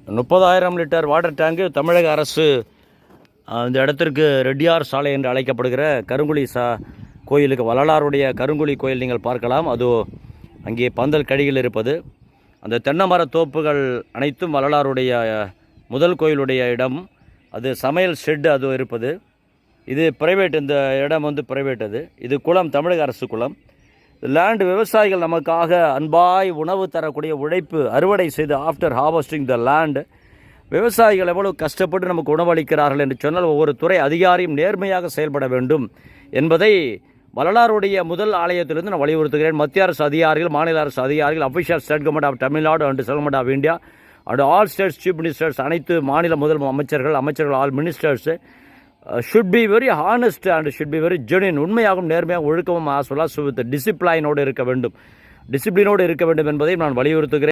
30,000 litre water tank தமிழக அரசு இந்த இடத்திற்கு ரெட்டியார் சாலை என்று அழைக்கப்படுகிற கருங்குழி கோயிலுக்கு, வள்ளலாருடைய கருங்குழி கோயில் நீங்கள் பார்க்கலாம். அது அங்கே பந்தல் கடிகள் இருப்பது, அந்த தென்னை மர தோப்புகள் அனைத்தும் வள்ளலாருடைய முதல் கோயிலுடைய இடம். அது சமையல் ஷெட்டு அது இருப்பது. இது பிரைவேட், இந்த இடம் வந்து பிரைவேட். இது குளம், தமிழக அரசு குளம். லேண்டு விவசாயிகள் நமக்காக அன்பாய் உணவு தரக்கூடிய உழைப்பு அறுவடை செய்து ஆஃப்டர் ஹார்வெஸ்டிங் த லேண்டு விவசாயிகள் எவ்வளவு கஷ்டப்பட்டு நமக்கு உணவளிக்கிறார்கள் என்று சொன்னால் ஒவ்வொரு துறை அதிகாரியும் நேர்மையாக செயல்பட வேண்டும் என்பதை வள்ளலாருடைய முதல் ஆலயத்திலிருந்து நான் வலியுறுத்துகிறேன். மத்திய அரசு அதிகாரிகள், மாநில அரசு அதிகாரிகள், official state government of Tamil Nadu and central government of India and all states chief ministers, அனைத்து மாநில முதல் அமைச்சர்கள் all ministers should be very honest and should be very genuine. உண்மையாகவும் நேர்மையாக ஒழுக்கமும் வித் டிசிப்ளினோடு இருக்க வேண்டும் என்பதை நான் வலியுறுத்துகிறேன்.